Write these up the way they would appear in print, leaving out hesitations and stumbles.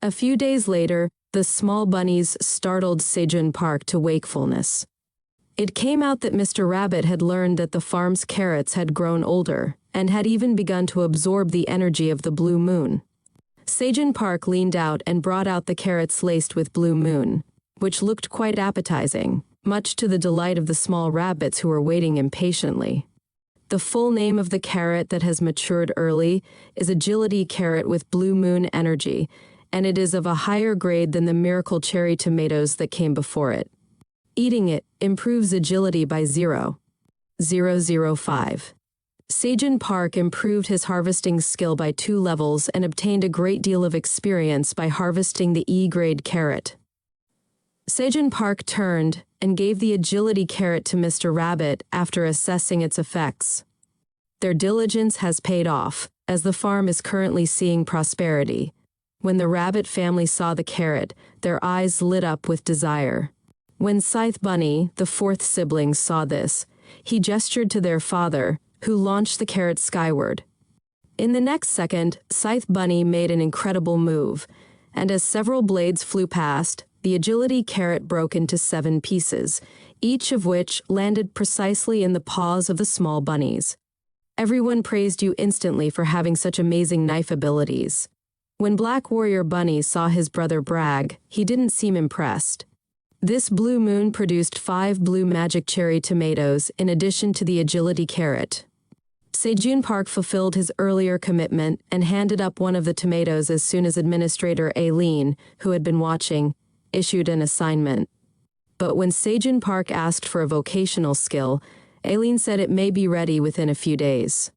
A few days later, the small bunnies startled Sejun Park to wakefulness. It came out that Mr. Rabbit had learned that the farm's carrots had grown older and had even begun to absorb the energy of the blue moon. Sejun Park leaned out and brought out the carrots laced with blue moon, which looked quite appetizing, much to the delight of the small rabbits who were waiting impatiently. The full name of the carrot that has matured early is Agility Carrot with Blue Moon Energy, and it is of a higher grade than the miracle cherry tomatoes that came before it. Eating it improves agility by 0.005. Sejun Park improved his harvesting skill by 2 levels and obtained a great deal of experience by harvesting the E-grade carrot. Sejun Park turned and gave the agility carrot to Mr. Rabbit after assessing its effects. Their diligence has paid off, as the farm is currently seeing prosperity. When the rabbit family saw the carrot, their eyes lit up with desire. When Scythe Bunny, the 4th sibling, saw this, he gestured to their father, who launched the carrot skyward. In the next second, Scythe Bunny made an incredible move, and as several blades flew past, the agility carrot broke into 7 pieces, each of which landed precisely in the paws of the small bunnies. Everyone praised you instantly for having such amazing knife abilities. When Black Warrior Bunny saw his brother brag, he didn't seem impressed. This blue moon produced 5 blue magic cherry tomatoes in addition to the agility carrot. Sejun Park fulfilled his earlier commitment and handed up one of the tomatoes as soon as Administrator Aileen, who had been watching, issued an assignment. But when Sejun Park asked for a vocational skill, Aileen said it may be ready within a few days.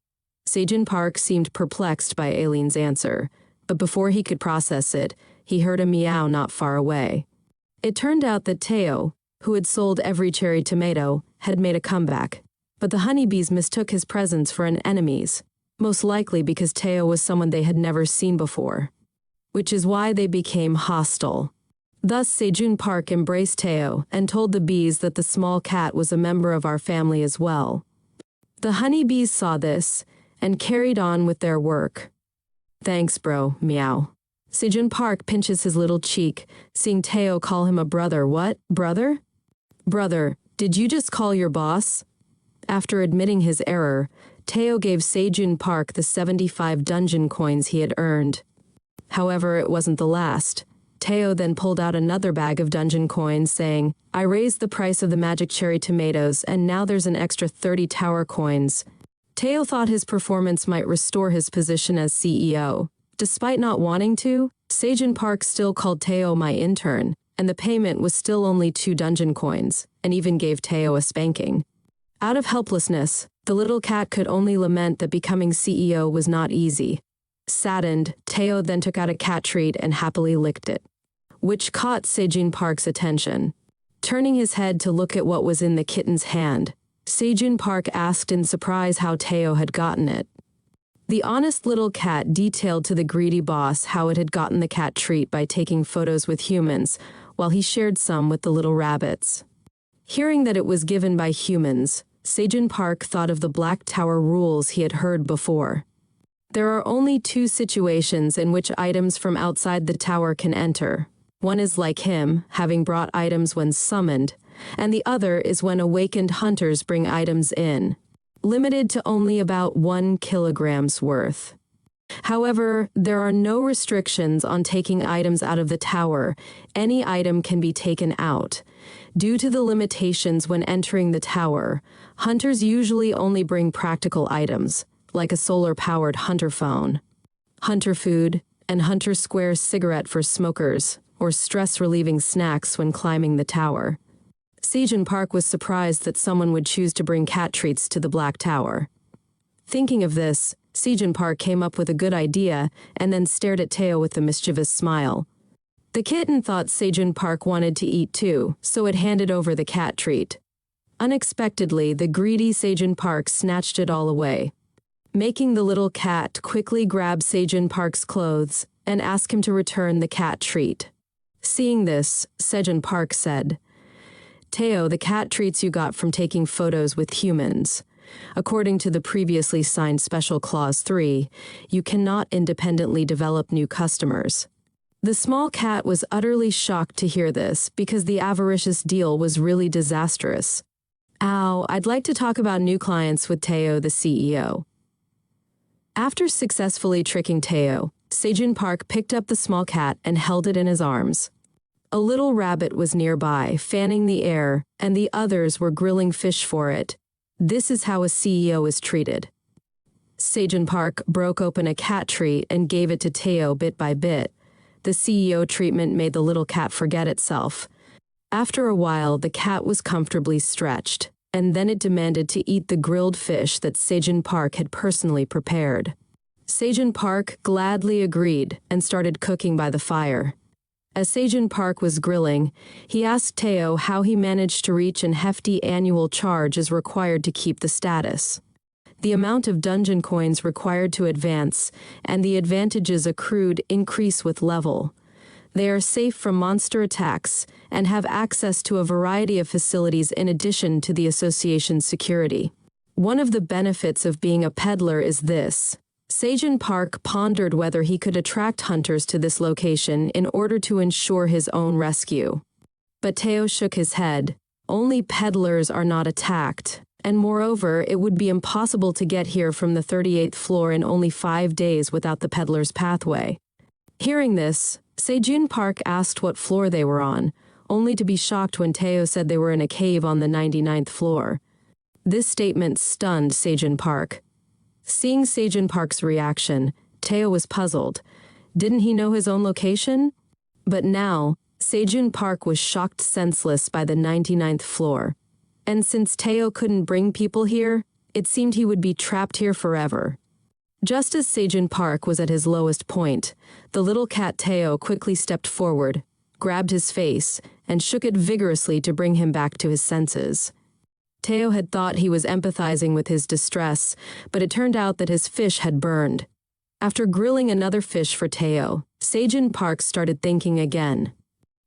Sejun Park seemed perplexed by Aileen's answer, but before he could process it, he heard a meow not far away. It turned out that Teo, who had sold every cherry tomato, had made a comeback, but the honeybees mistook his presence for an enemy's, most likely because Teo was someone they had never seen before, which is why they became hostile. Thus Sejun Park embraced Teo and told the bees that the small cat was a member of our family as well. The honeybees saw this and carried on with their work. Thanks, bro, meow. Sejun Park pinches his little cheek, seeing Teo call him a brother. What, brother? Brother, did you just call your boss? After admitting his error, Teo gave Sejun Park the 75 dungeon coins he had earned. However, it wasn't the last. Teo then pulled out another bag of dungeon coins, saying, I raised the price of the magic cherry tomatoes, and now there's an extra 30 tower coins. Teo thought his performance might restore his position as CEO. Despite not wanting to, Sejun Park still called Teo my intern, and the payment was still only 2 dungeon coins, and even gave Teo a spanking. Out of helplessness, the little cat could only lament that becoming CEO was not easy. Saddened, Teo then took out a cat treat and happily licked it, which caught Sejun Park's attention. Turning his head to look at what was in the kitten's hand, Sejun Park asked in surprise how Teo had gotten it. The honest little cat detailed to the greedy boss how it had gotten the cat treat by taking photos with humans, while he shared some with the little rabbits. Hearing that it was given by humans, Sejun Park thought of the Black Tower rules he had heard before. There are only 2 situations in which items from outside the tower can enter. One is like him, having brought items when summoned, and the other is when awakened hunters bring items in, limited to only about 1 kilogram's worth. However, there are no restrictions on taking items out of the tower. Any item can be taken out. Due to the limitations when entering the tower, hunters usually only bring practical items, like a solar-powered hunter phone, hunter food, and hunter square cigarette for smokers, or stress-relieving snacks when climbing the tower. Sejun Park was surprised that someone would choose to bring cat treats to the Black Tower. Thinking of this, Sejun Park came up with a good idea and then stared at Teo with a mischievous smile. The kitten thought Sejun Park wanted to eat too, so it handed over the cat treat. Unexpectedly, the greedy Sejun Park snatched it all away, making the little cat quickly grab Sejun Park's clothes and ask him to return the cat treat. Seeing this, Sejun Park said, Teo, the cat treats you got from taking photos with humans. According to the previously signed Special Clause 3, you cannot independently develop new customers. The small cat was utterly shocked to hear this because the avaricious deal was really disastrous. Ow, I'd like to talk about new clients with Teo, the CEO. After successfully tricking Teo, Sejun Park picked up the small cat and held it in his arms. A little rabbit was nearby, fanning the air, and the others were grilling fish for it. This is how a CEO is treated. Sejun Park broke open a cat treat and gave it to Teo bit by bit. The CEO treatment made the little cat forget itself. After a while, the cat was comfortably stretched, and then it demanded to eat the grilled fish that Sejun Park had personally prepared. Sejun Park gladly agreed and started cooking by the fire. As Sejun Park was grilling, he asked Teo how he managed to reach an hefty annual charge as required to keep the status. The amount of dungeon coins required to advance, and the advantages accrued increase with level. They are safe from monster attacks and have access to a variety of facilities in addition to the association's security. One of the benefits of being a peddler is this. Sejun Park pondered whether he could attract hunters to this location in order to ensure his own rescue. But Teo shook his head. Only peddlers are not attacked. And moreover, it would be impossible to get here from the 38th floor in only 5 days without the peddler's pathway. Hearing this, Sejun Park asked what floor they were on, only to be shocked when Teo said they were in a cave on the 99th floor. This statement stunned Sejun Park. Seeing Sejun Park's reaction, Teo was puzzled. Didn't he know his own location? But now, Sejun Park was shocked senseless by the 99th floor. And since Teo couldn't bring people here, it seemed he would be trapped here forever. Just as Sejun Park was at his lowest point, the little cat Teo quickly stepped forward, grabbed his face, and shook it vigorously to bring him back to his senses. Teo had thought he was empathizing with his distress, but it turned out that his fish had burned. After grilling another fish for Teo, Sejun Park started thinking again.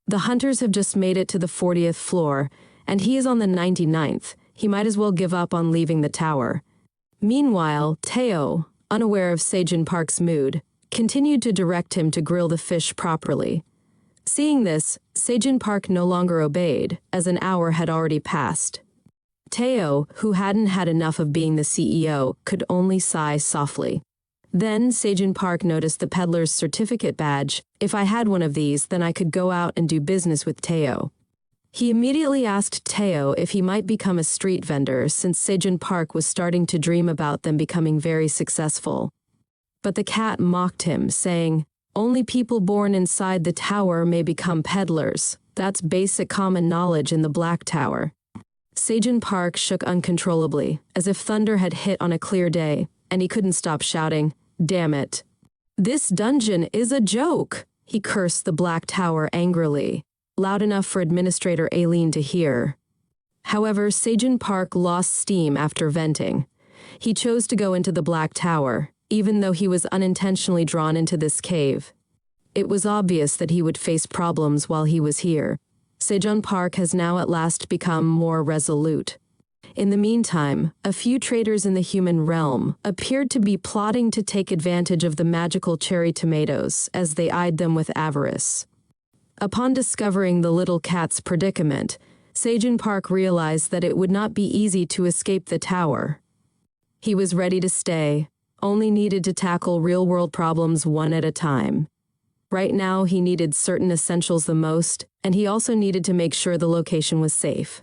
The hunters have just made it to the 40th floor, and he is on the 99th. He might as well give up on leaving the tower. Meanwhile, Teo, unaware of Sejun Park's mood, continued to direct him to grill the fish properly. Seeing this, Sejun Park no longer obeyed, as an hour had already passed. Teo, who hadn't had enough of being the CEO, could only sigh softly. Then Sejun Park noticed the peddler's certificate badge. If I had one of these, then I could go out and do business with Teo. He immediately asked Teo if he might become a street vendor since Sejun Park was starting to dream about them becoming very successful. But the cat mocked him, saying, "Only people born inside the tower may become peddlers. That's basic common knowledge in the Black Tower." Sejun Park shook uncontrollably, as if thunder had hit on a clear day, and he couldn't stop shouting, "Damn it. This dungeon is a joke!" He cursed the Black Tower angrily, loud enough for Administrator Aileen to hear. However, Sejun Park lost steam after venting. He chose to go into the Black Tower, even though he was unintentionally drawn into this cave. It was obvious that he would face problems while he was here. Sejun Park has now at last become more resolute. In the meantime, a few traders in the human realm appeared to be plotting to take advantage of the magical cherry tomatoes as they eyed them with avarice. Upon discovering the little cat's predicament, Sejun Park realized that it would not be easy to escape the tower. He was ready to stay, only needed to tackle real-world problems one at a time. Right now, he needed certain essentials the most, and he also needed to make sure the location was safe.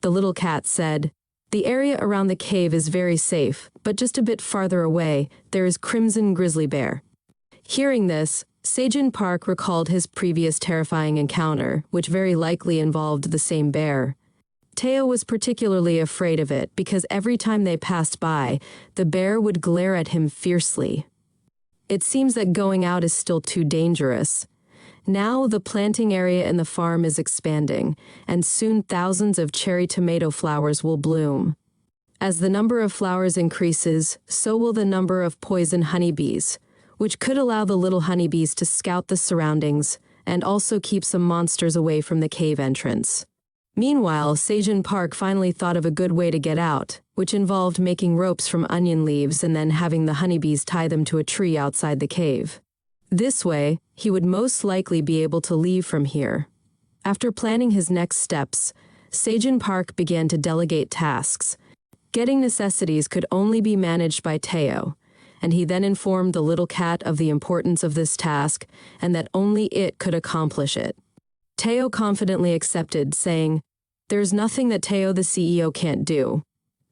The little cat said, "The area around the cave is very safe, but just a bit farther away, there is Crimson Grizzly Bear." Hearing this, Sejun Park recalled his previous terrifying encounter, which very likely involved the same bear. Teo was particularly afraid of it because every time they passed by, the bear would glare at him fiercely. It seems that going out is still too dangerous. Now the planting area in the farm is expanding, and soon thousands of cherry tomato flowers will bloom. As the number of flowers increases, so will the number of poison honeybees, which could allow the little honeybees to scout the surroundings and also keep some monsters away from the cave entrance. Meanwhile, Sejun Park finally thought of a good way to get out, which involved making ropes from onion leaves and then having the honeybees tie them to a tree outside the cave. This way, he would most likely be able to leave from here. After planning his next steps, Sejin Park began to delegate tasks. Getting necessities could only be managed by Teo, and he then informed the little cat of the importance of this task and that only it could accomplish it. Teo confidently accepted, saying, "There's nothing that Teo the CEO can't do."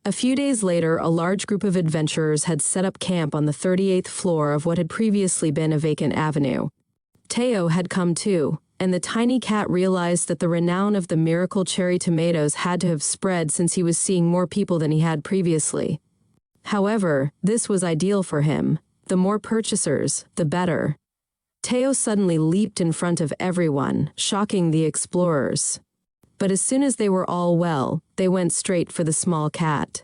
A few days later, a large group of adventurers had set up camp on the 38th floor of what had previously been a vacant avenue. Teo had come too, and the tiny cat realized that the renown of the miracle cherry tomatoes had to have spread since he was seeing more people than he had previously. However, this was ideal for him. The more purchasers, the better. Teo suddenly leaped in front of everyone, shocking the explorers. But as soon as they were all well, they went straight for the small cat.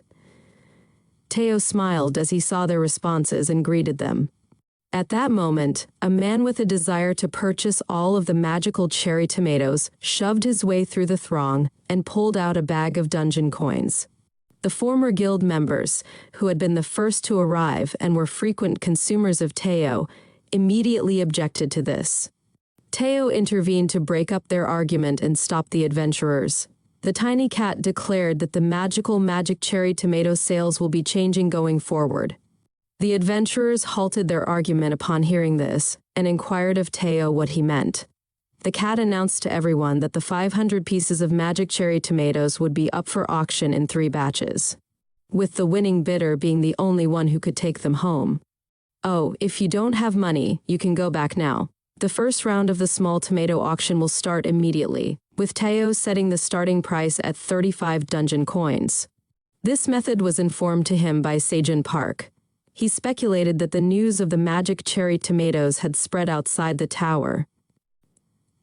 Teo smiled as he saw their responses and greeted them. At that moment, a man with a desire to purchase all of the magical cherry tomatoes shoved his way through the throng and pulled out a bag of dungeon coins. The former guild members, who had been the first to arrive and were frequent consumers of Teo, immediately objected to this. Teo intervened to break up their argument and stop the adventurers. The tiny cat declared that the magic cherry tomato sales will be changing going forward. The adventurers halted their argument upon hearing this and inquired of Teo what he meant. The cat announced to everyone that the 500 pieces of magic cherry tomatoes would be up for auction in 3 batches, with the winning bidder being the only one who could take them home. "Oh, if you don't have money, you can go back now. The first round of the small tomato auction will start immediately, with Teo setting the starting price at 35 dungeon coins." This method was informed to him by Sejin Park. He speculated that the news of the magic cherry tomatoes had spread outside the tower.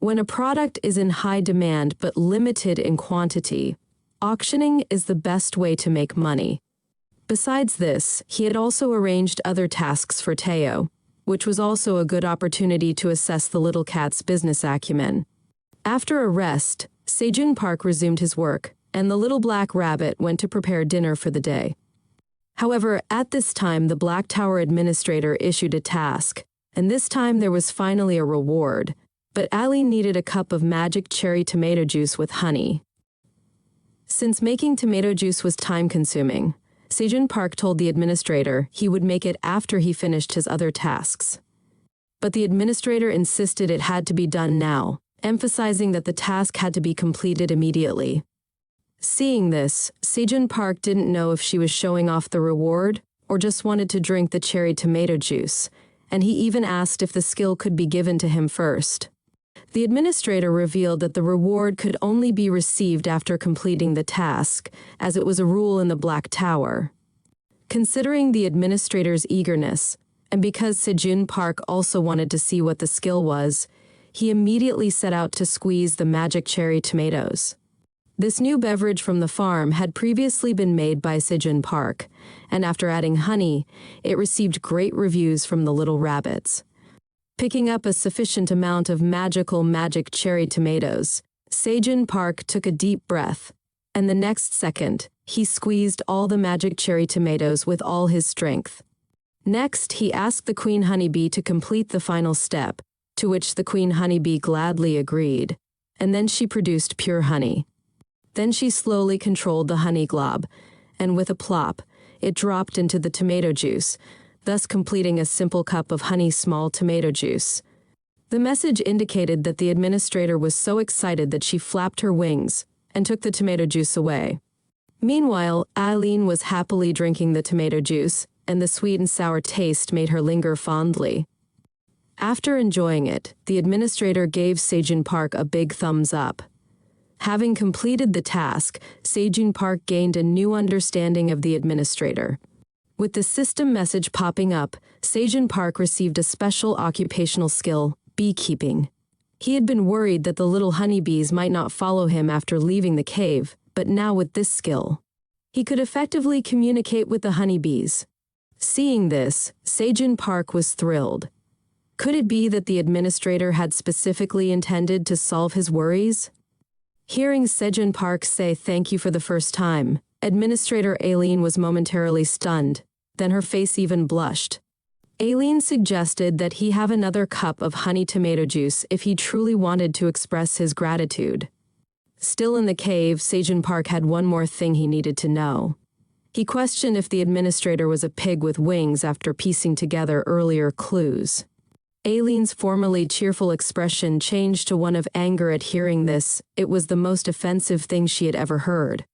When a product is in high demand but limited in quantity, auctioning is the best way to make money. Besides this, he had also arranged other tasks for Teo, which was also a good opportunity to assess the little cat's business acumen. After a rest, Sejin Park resumed his work, and the little black rabbit went to prepare dinner for the day. However, at this time the Black Tower administrator issued a task, and this time there was finally a reward, but Eileen needed a cup of magic cherry tomato juice with honey. Since making tomato juice was time-consuming, Sejin Park told the administrator he would make it after he finished his other tasks. But the administrator insisted it had to be done now, emphasizing that the task had to be completed immediately. Seeing this, Sejin Park didn't know if she was showing off the reward or just wanted to drink the cherry tomato juice, and he even asked if the skill could be given to him first. The administrator revealed that the reward could only be received after completing the task, as it was a rule in the Black Tower. Considering the administrator's eagerness, and because Sejin Park also wanted to see what the skill was, he immediately set out to squeeze the magic cherry tomatoes. This new beverage from the farm had previously been made by Sejin Park, and after adding honey, it received great reviews from the little rabbits. Picking up a sufficient amount of magic cherry tomatoes, Sejin Park took a deep breath, and the next second, he squeezed all the magic cherry tomatoes with all his strength. Next, he asked the queen honeybee to complete the final step, to which the queen honeybee gladly agreed, and then she produced pure honey. Then she slowly controlled the honey glob, and with a plop, it dropped into the tomato juice, thus completing a simple cup of honey small tomato juice. The message indicated that the administrator was so excited that she flapped her wings and took the tomato juice away. Meanwhile, Eileen was happily drinking the tomato juice, and the sweet and sour taste made her linger fondly. After enjoying it, the administrator gave Sejin Park a big thumbs up. Having completed the task, Sejin Park gained a new understanding of the administrator. With the system message popping up, Sejin Park received a special occupational skill, beekeeping. He had been worried that the little honeybees might not follow him after leaving the cave, but now with this skill, he could effectively communicate with the honeybees. Seeing this, Sejin Park was thrilled. Could it be that the administrator had specifically intended to solve his worries? Hearing Sejin Park say thank you for the first time, Administrator Aileen was momentarily stunned, then her face even blushed. Aileen suggested that he have another cup of honey tomato juice if he truly wanted to express his gratitude. Still in the cave, Sejun Park had one more thing he needed to know. He questioned if the administrator was a pig with wings after piecing together earlier clues. Aileen's formerly cheerful expression changed to one of anger at hearing this. It was the most offensive thing she had ever heard.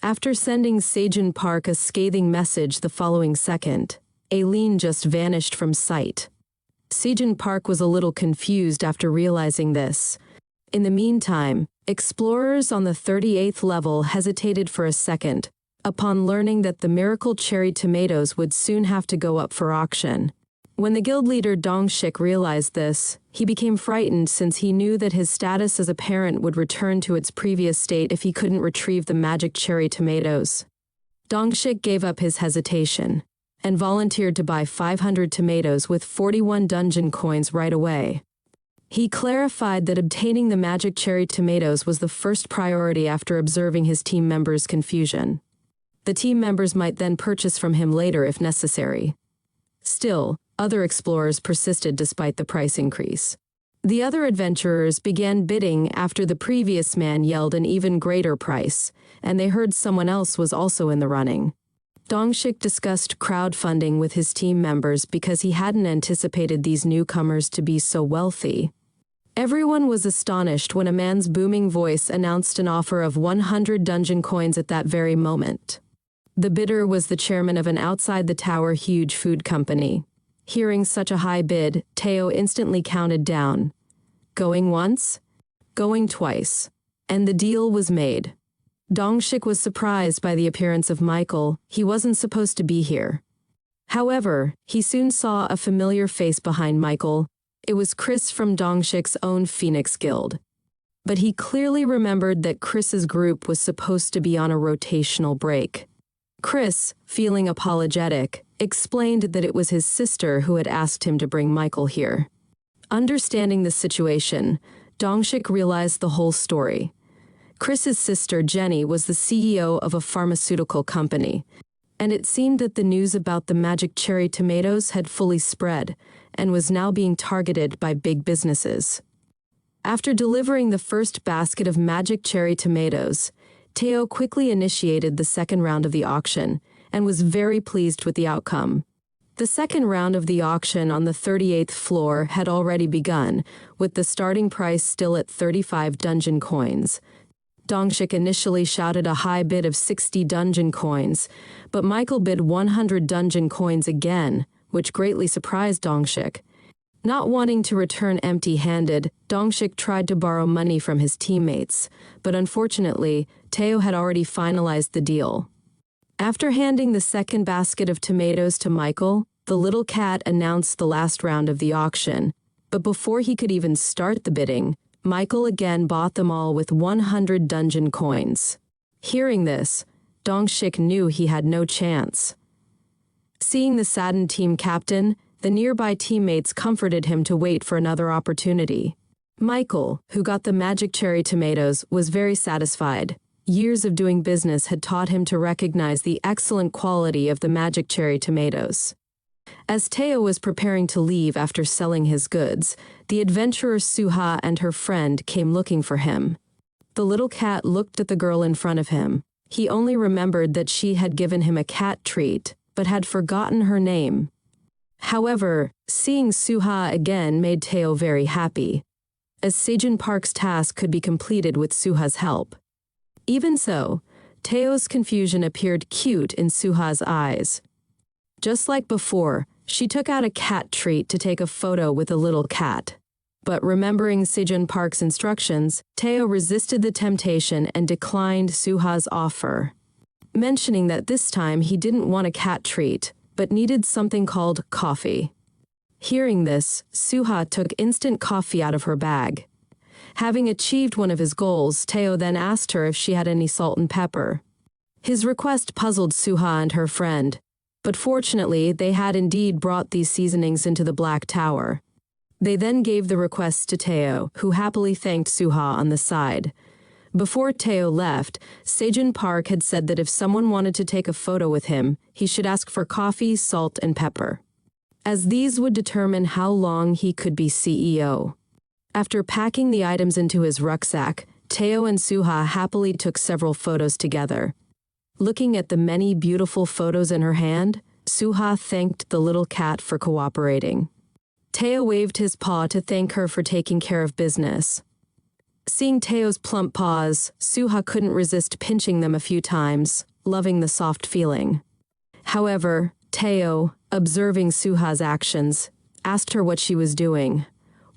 After sending Sejun Park a scathing message the following second, Aileen just vanished from sight. Sejun Park was a little confused after realizing this. In the meantime, explorers on the 38th level hesitated for a second, upon learning that the miracle cherry tomatoes would soon have to go up for auction. When the guild leader Dongshik realized this, he became frightened since he knew that his status as a parent would return to its previous state if he couldn't retrieve the magic cherry tomatoes. Dongshik gave up his hesitation and volunteered to buy 500 tomatoes with 41 dungeon coins right away. He clarified that obtaining the magic cherry tomatoes was the first priority after observing his team members' confusion. The team members might then purchase from him later if necessary. Still, other explorers persisted despite the price increase. The other adventurers began bidding after the previous man yelled an even greater price, and they heard someone else was also in the running. Dongshik discussed crowdfunding with his team members because he hadn't anticipated these newcomers to be so wealthy. Everyone was astonished when a man's booming voice announced an offer of 100 dungeon coins at that very moment. The bidder was the chairman of an outside-the-tower huge food company. Hearing such a high bid, Teo instantly counted down. Going once? Going twice. And the deal was made. Dongshik was surprised by the appearance of Michael. He wasn't supposed to be here. However, he soon saw a familiar face behind Michael. It was Chris from Dongshik's own Phoenix Guild. But he clearly remembered that Chris's group was supposed to be on a rotational break. Chris, feeling apologetic, explained that it was his sister who had asked him to bring Michael here. Understanding the situation, Dongshik realized the whole story. Chris's sister, Jenny, was the CEO of a pharmaceutical company, and it seemed that the news about the magic cherry tomatoes had fully spread and was now being targeted by big businesses. After delivering the first basket of magic cherry tomatoes, Teo quickly initiated the second round of the auction and was very pleased with the outcome. The second round of the auction on the 38th floor had already begun, with the starting price still at 35 dungeon coins. Dongshik initially shouted a high bid of 60 dungeon coins, but Michael bid 100 dungeon coins again, which greatly surprised Dongshik. Not wanting to return empty-handed, Dongshik tried to borrow money from his teammates, but unfortunately, Teo had already finalized the deal. After handing the second basket of tomatoes to Michael, the little cat announced the last round of the auction, but before he could even start the bidding, Michael again bought them all with 100 dungeon coins. Hearing this, Dongshik knew he had no chance. Seeing the saddened team captain, the nearby teammates comforted him to wait for another opportunity. Michael, who got the magic cherry tomatoes, was very satisfied. Years of doing business had taught him to recognize the excellent quality of the magic cherry tomatoes. As Teo was preparing to leave after selling his goods, the adventurer Suha and her friend came looking for him. The little cat looked at the girl in front of him. He only remembered that she had given him a cat treat, but had forgotten her name. However, seeing Suha again made Teo very happy, as Sejun Park's task could be completed with Suha's help. Even so, Teo's confusion appeared cute in Suha's eyes. Just like before, she took out a cat treat to take a photo with a little cat. But remembering Sejun Park's instructions, Teo resisted the temptation and declined Suha's offer, mentioning that this time he didn't want a cat treat, but needed something called coffee. Hearing this, Suha took instant coffee out of her bag. Having achieved one of his goals, Teo then asked her if she had any salt and pepper. His request puzzled Suha and her friend, but fortunately they had indeed brought these seasonings into the Black Tower. They then gave the requests to Teo, who happily thanked Suha on the side. Before Teo left, Sejun Park had said that if someone wanted to take a photo with him, he should ask for coffee, salt, and pepper. as these would determine how long he could be CEO. After packing the items into his rucksack, Teo and Suha happily took several photos together. Looking at the many beautiful photos in her hand, Suha thanked the little cat for cooperating. Teo waved his paw to thank her for taking care of business. Seeing Teo's plump paws, Suha couldn't resist pinching them a few times, loving the soft feeling. However, Teo, observing Suha's actions, asked her what she was doing,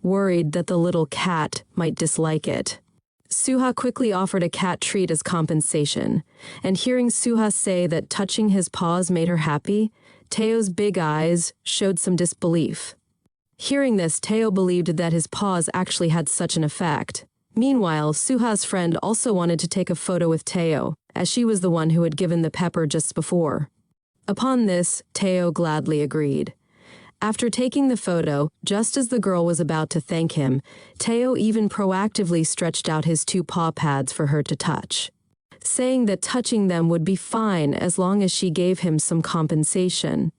worried that the little cat might dislike it. Suha quickly offered a cat treat as compensation, and hearing Suha say that touching his paws made her happy, Teo's big eyes showed some disbelief. Hearing this, Teo believed that his paws actually had such an effect. Meanwhile, Suha's friend also wanted to take a photo with Teo, as she was the one who had given the pepper just before. Upon this, Teo gladly agreed. After taking the photo, just as the girl was about to thank him, Teo even proactively stretched out his 2 paw pads for her to touch, saying that touching them would be fine as long as she gave him some compensation.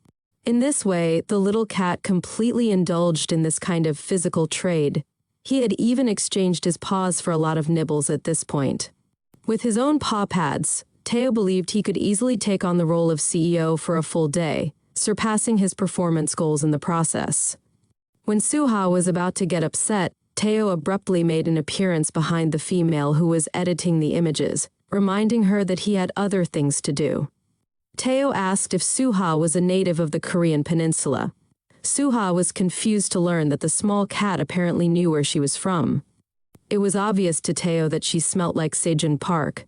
In this way, the little cat completely indulged in this kind of physical trade. He had even exchanged his paws for a lot of nibbles at this point. With his own paw pads, Teo believed he could easily take on the role of CEO for a full day, surpassing his performance goals in the process. When Suha was about to get upset, Teo abruptly made an appearance behind the female who was editing the images, reminding her that he had other things to do. Teo asked if Suha was a native of the Korean peninsula. Suha was confused to learn that the small cat apparently knew where she was from. It was obvious to Teo that she smelt like Sejun Park.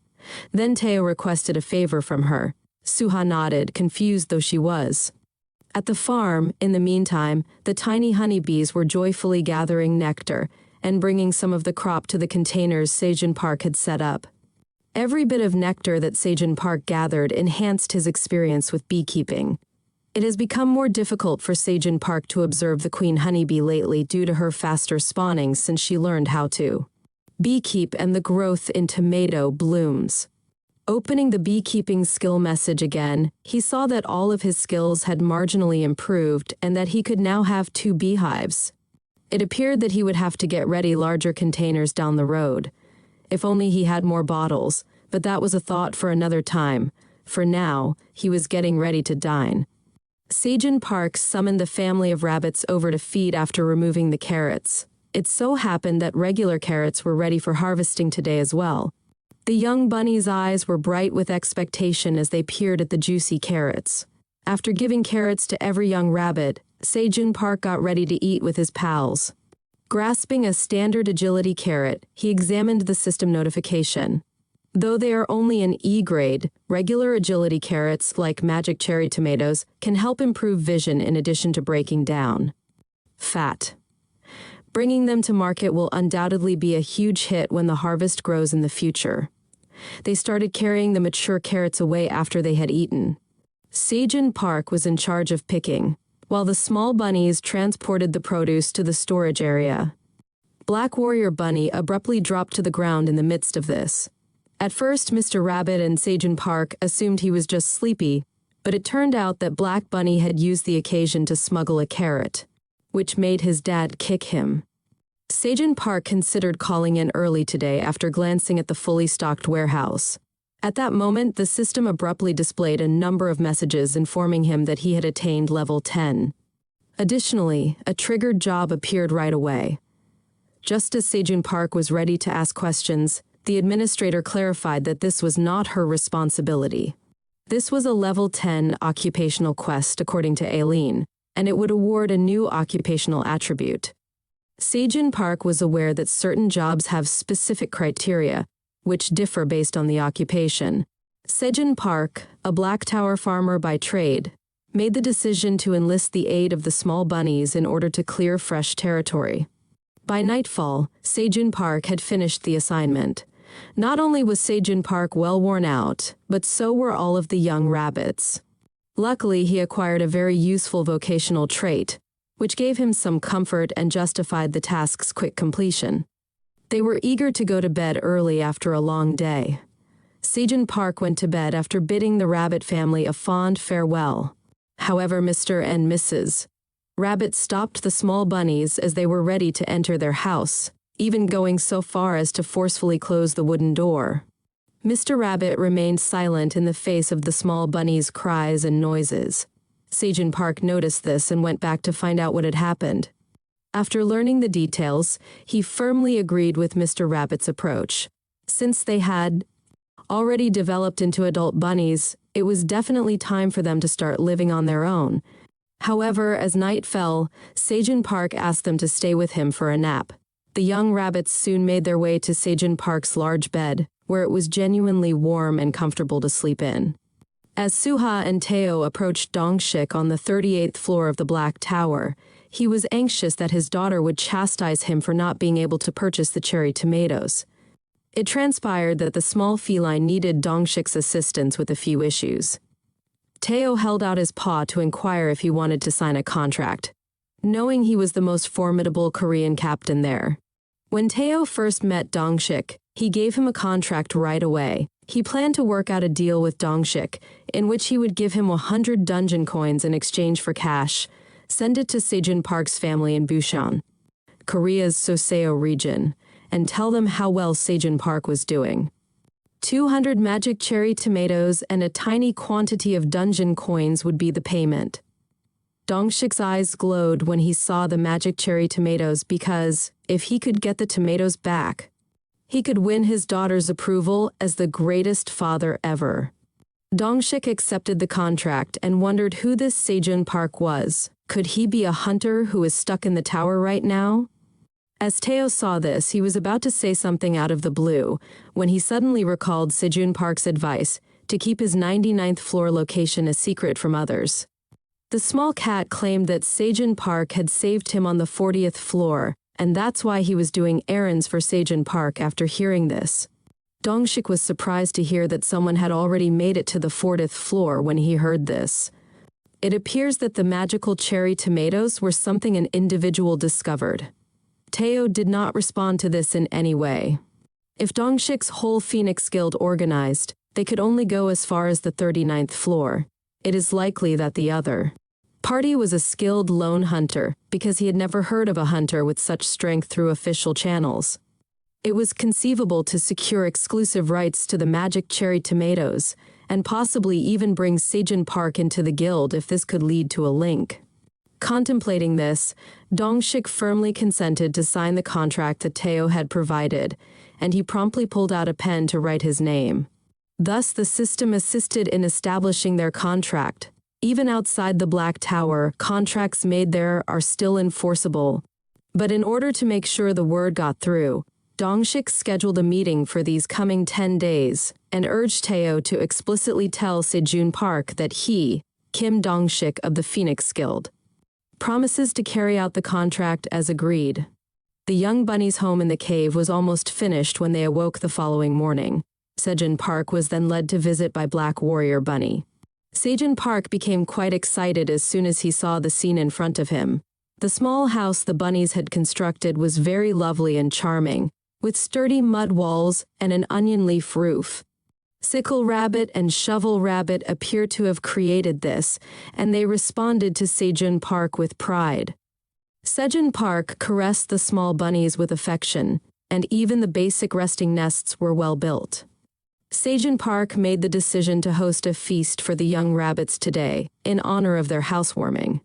Then Teo requested a favor from her. Suha nodded, confused though she was. At the farm, in the meantime, the tiny honeybees were joyfully gathering nectar and bringing some of the crop to the containers Sejun Park had set up. Every bit of nectar that Sejun Park gathered enhanced his experience with beekeeping. It has become more difficult for Sejun Park to observe the queen honeybee lately due to her faster spawning since she learned how to beekeep and the growth in tomato blooms. Opening the beekeeping skill message again, he saw that all of his skills had marginally improved and that he could now have 2 beehives. It appeared that he would have to get ready larger containers down the road. If only he had more bottles, but that was a thought for another time. For now, he was getting ready to dine. Sejun Park summoned the family of rabbits over to feed after removing the carrots. It so happened that regular carrots were ready for harvesting today as well. The young bunny's eyes were bright with expectation as they peered at the juicy carrots. After giving carrots to every young rabbit, Sejun Park got ready to eat with his pals. Grasping a standard agility carrot, he examined the system notification. Though they are only an E grade, regular agility carrots, like magic cherry tomatoes, can help improve vision in addition to breaking down fat. Bringing them to market will undoubtedly be a huge hit when the harvest grows in the future. They started carrying the mature carrots away after they had eaten. Sejun Park was in charge of picking, while the small bunnies transported the produce to the storage area. Black Warrior Bunny abruptly dropped to the ground in the midst of this. At first, Mr. Rabbit and Sejun Park assumed he was just sleepy, but it turned out that Black Bunny had used the occasion to smuggle a carrot, which made his dad kick him. Sejun Park considered calling in early today after glancing at the fully stocked warehouse. At that moment, the system abruptly displayed a number of messages informing him that he had attained level 10. Additionally, a triggered job appeared right away. Just as Sejun Park was ready to ask questions, the administrator clarified that this was not her responsibility. This was a level 10 occupational quest according to Aileen, and it would award a new occupational attribute. Sejun Park was aware that certain jobs have specific criteria, which differ based on the occupation. Sejun Park, a Black Tower farmer by trade, made the decision to enlist the aid of the small bunnies in order to clear fresh territory. By nightfall, Sejun Park had finished the assignment. Not only was Sejun Park well worn out, but so were all of the young rabbits. Luckily, he acquired a very useful vocational trait, which gave him some comfort and justified the task's quick completion. They were eager to go to bed early after a long day. Sejun Park went to bed after bidding the rabbit family a fond farewell. However, Mr. and Mrs. Rabbit stopped the small bunnies as they were ready to enter their house, even going so far as to forcefully close the wooden door. Mr. Rabbit remained silent in the face of the small bunnies' cries and noises. Se-jin Park noticed this and went back to find out what had happened. After learning the details, he firmly agreed with Mr. Rabbit's approach. Since they had already developed into adult bunnies, it was definitely time for them to start living on their own. However, as night fell, Se-jin Park asked them to stay with him for a nap. The young rabbits soon made their way to Se-jin Park's large bed, where it was genuinely warm and comfortable to sleep in. As Suha and Teo approached Dongshik on the 38th floor of the Black Tower, he was anxious that his daughter would chastise him for not being able to purchase the cherry tomatoes. It transpired that the small feline needed Dongshik's assistance with a few issues. Teo held out his paw to inquire if he wanted to sign a contract, knowing he was the most formidable Korean captain there. When Teo first met Dongshik, he gave him a contract right away. He planned to work out a deal with Dongshik, in which he would give him 100 dungeon coins in exchange for cash, send it to Se-jin Park's family in Busan, Korea's Soseo region, and tell them how well Se-jin Park was doing. 200 magic cherry tomatoes and a tiny quantity of dungeon coins would be the payment. Dongshik's eyes glowed when he saw the magic cherry tomatoes because, if he could get the tomatoes back, he could win his daughter's approval as the greatest father ever. Dongshik accepted the contract and wondered who this Se-jin Park was. Could he be a hunter who is stuck in the tower right now? As Teo saw this, he was about to say something out of the blue when he suddenly recalled Se-jin Park's advice to keep his 99th floor location a secret from others. The small cat claimed that Se-jin Park had saved him on the 40th floor, and that's why he was doing errands for Se-jin Park after hearing this. Dongshik was surprised to hear that someone had already made it to the 40th floor when he heard this. It appears that the magical cherry tomatoes were something an individual discovered. Teo did not respond to this in any way. If Dongshik's whole Phoenix Guild organized, they could only go as far as the 39th floor. It is likely that the other party was a skilled lone hunter, because he had never heard of a hunter with such strength through official channels. It was conceivable to secure exclusive rights to the magic cherry tomatoes, and possibly even bring Se-jin Park into the guild if this could lead to a link. Contemplating this, Dongshik firmly consented to sign the contract that Teo had provided, and he promptly pulled out a pen to write his name. Thus, the system assisted in establishing their contract. Even outside the Black Tower, contracts made there are still enforceable. But in order to make sure the word got through, Dongshik scheduled a meeting for these coming 10 days and urged Teo to explicitly tell Se-jin Park that he, Kim Dongshik of the Phoenix Guild, promises to carry out the contract as agreed. The young bunny's home in the cave was almost finished when they awoke the following morning. Se-jin Park was then led to visit by Black Warrior Bunny. Se-jin Park became quite excited as soon as he saw the scene in front of him. The small house the bunnies had constructed was very lovely and charming, with sturdy mud walls and an onion leaf roof. Sickle Rabbit and Shovel Rabbit appeared to have created this, and they responded to Se-jin Park with pride. Se-jin Park caressed the small bunnies with affection, and even the basic resting nests were well built. Se-jin Park made the decision to host a feast for the young rabbits today, in honor of their housewarming.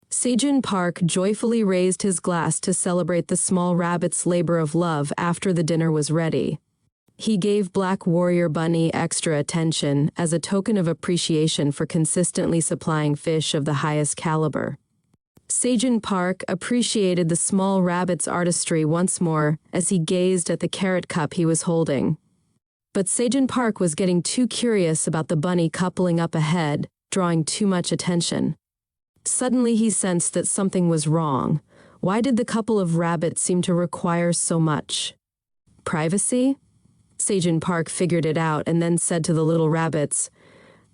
Se-jin Park joyfully raised his glass to celebrate the small rabbits' labor of love after the dinner was ready. He gave Black Warrior Bunny extra attention as a token of appreciation for consistently supplying fish of the highest caliber. Se-jin Park appreciated the small rabbit's artistry once more as he gazed at the carrot cup he was holding. But Se-jin Park was getting too curious about the bunny coupling up ahead, drawing too much attention. Suddenly he sensed that something was wrong. Why did the couple of rabbits seem to require so much? Privacy? Se-jin Park figured it out and then said to the little rabbits,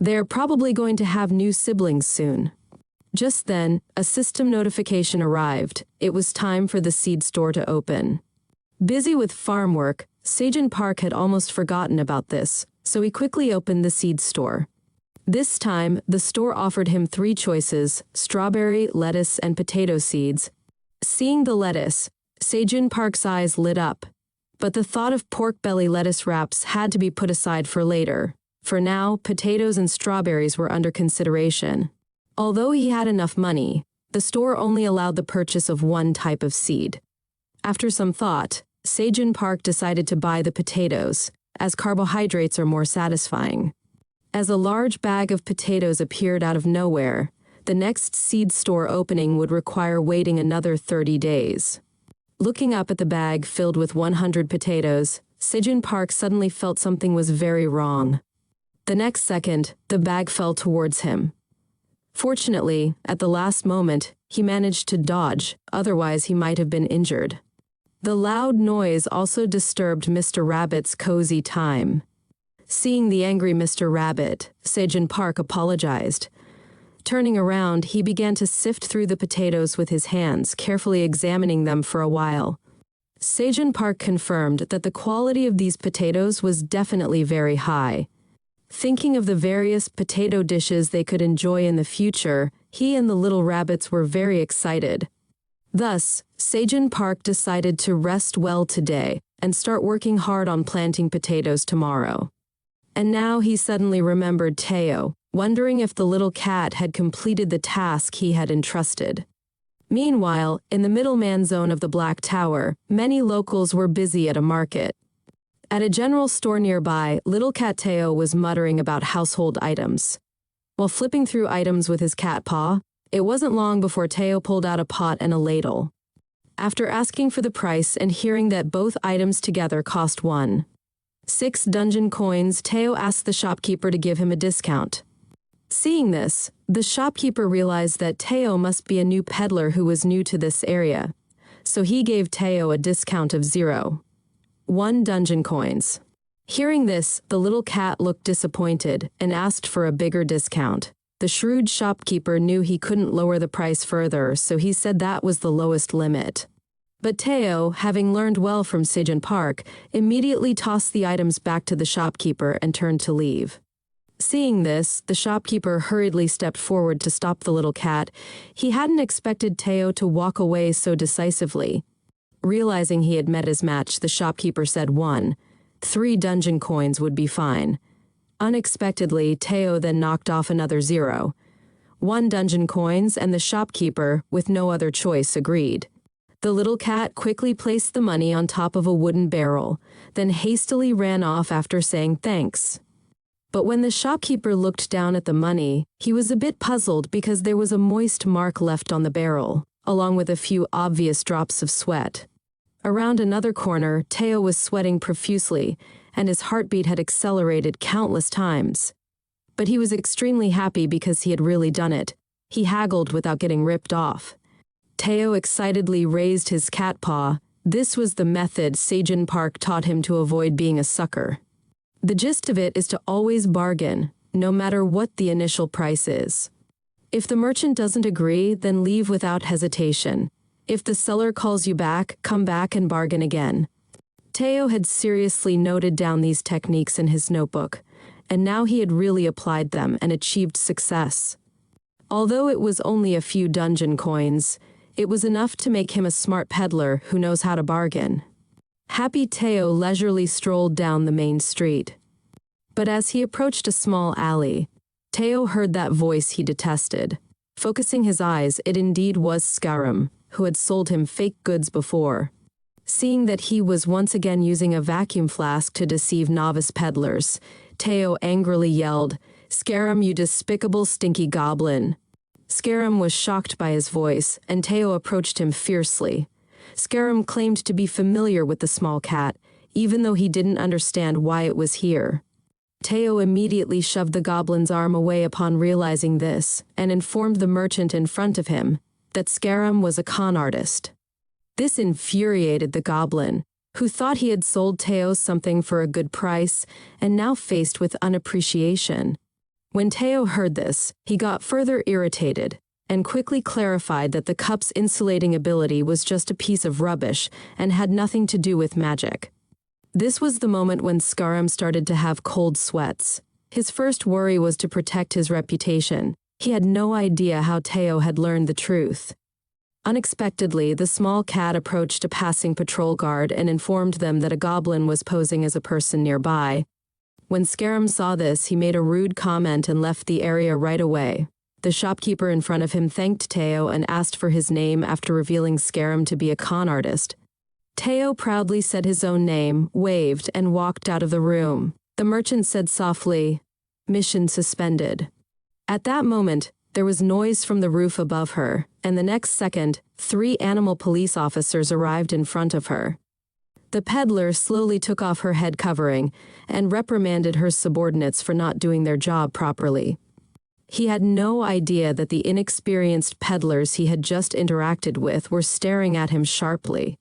"They're probably going to have new siblings soon." Just then, a system notification arrived. It was time for the seed store to open. Busy with farm work, Se-jin Park had almost forgotten about this, so he quickly opened the seed store. This time, the store offered him 3 choices: strawberry, lettuce, and potato seeds. Seeing the lettuce, Sejun Park's eyes lit up. But the thought of pork belly lettuce wraps had to be put aside for later. For now, potatoes and strawberries were under consideration. Although he had enough money, the store only allowed the purchase of one type of seed. After some thought, Sejun Park decided to buy the potatoes, as carbohydrates are more satisfying. As a large bag of potatoes appeared out of nowhere, the next seed store opening would require waiting another 30 days. Looking up at the bag filled with 100 potatoes, Sejun Park suddenly felt something was very wrong. The next second, the bag fell towards him. Fortunately, at the last moment, he managed to dodge, otherwise he might have been injured. The loud noise also disturbed Mr. Rabbit's cozy time. Seeing the angry Mr. Rabbit, Sejun Park apologized. Turning around, he began to sift through the potatoes with his hands, carefully examining them for a while. Sejun Park confirmed that the quality of these potatoes was definitely very high. Thinking of the various potato dishes they could enjoy in the future, he and the little rabbits were very excited. Thus, Sejun Park decided to rest well today and start working hard on planting potatoes tomorrow. And now he suddenly remembered Teo, wondering if the little cat had completed the task he had entrusted. Meanwhile, in the middleman zone of the Black Tower, many locals were busy at a market. At a general store nearby, little cat Teo was muttering about household items. While flipping through items with his cat paw, it wasn't long before Teo pulled out a pot and a ladle. After asking for the price and hearing that both items together cost 6 dungeon coins, Teo asked the shopkeeper to give him a discount. Seeing this, the shopkeeper realized that Teo must be a new peddler who was new to this area, so he gave Teo a discount of 1 dungeon coins. Hearing this, the little cat looked disappointed and asked for a bigger discount. The shrewd shopkeeper knew he couldn't lower the price further, so he said that was the lowest limit. But Teo, having learned well from Sejun Park, immediately tossed the items back to the shopkeeper and turned to leave. Seeing this, the shopkeeper hurriedly stepped forward to stop the little cat. He hadn't expected Teo to walk away so decisively. Realizing he had met his match, the shopkeeper said 3 dungeon coins would be fine. Unexpectedly, Teo then knocked off another 1 dungeon coins, and the shopkeeper, with no other choice, agreed. The little cat quickly placed the money on top of a wooden barrel, then hastily ran off after saying thanks. But when the shopkeeper looked down at the money, he was a bit puzzled because there was a moist mark left on the barrel, along with a few obvious drops of sweat. Around another corner, Teo was sweating profusely, and his heartbeat had accelerated countless times. But he was extremely happy because he had really done it. He haggled without getting ripped off. Teo excitedly raised his cat paw. This was the method Sejun Park taught him to avoid being a sucker. The gist of it is to always bargain, no matter what the initial price is. If the merchant doesn't agree, then leave without hesitation. If the seller calls you back, come back and bargain again. Teo had seriously noted down these techniques in his notebook, and now he had really applied them and achieved success. Although it was only a few dungeon coins, it was enough to make him a smart peddler who knows how to bargain. Happy Teo leisurely strolled down the main street. But as he approached a small alley, Teo heard that voice he detested. Focusing his eyes, it indeed was Scarum, who had sold him fake goods before. Seeing that he was once again using a vacuum flask to deceive novice peddlers, Teo angrily yelled, "Scarum, you despicable stinky goblin!" Scarum was shocked by his voice, and Teo approached him fiercely. Scarum claimed to be familiar with the small cat, even though he didn't understand why it was here. Teo immediately shoved the goblin's arm away upon realizing this, and informed the merchant in front of him that Scarum was a con artist. This infuriated the goblin, who thought he had sold Teo something for a good price, and now faced with unappreciation. When Teo heard this, he got further irritated, and quickly clarified that the cup's insulating ability was just a piece of rubbish and had nothing to do with magic. This was the moment when Scarum started to have cold sweats. His first worry was to protect his reputation. He had no idea how Teo had learned the truth. Unexpectedly, the small cat approached a passing patrol guard and informed them that a goblin was posing as a person nearby. When Scarum saw this, he made a rude comment and left the area right away. The shopkeeper in front of him thanked Teo and asked for his name after revealing Scarum to be a con artist. Teo proudly said his own name, waved, and walked out of the room. The merchant said softly, "Mission suspended." At that moment, there was noise from the roof above her, and the next second, 3 animal police officers arrived in front of her. The peddler slowly took off her head covering and reprimanded her subordinates for not doing their job properly. He had no idea that the inexperienced peddlers he had just interacted with were staring at him sharply.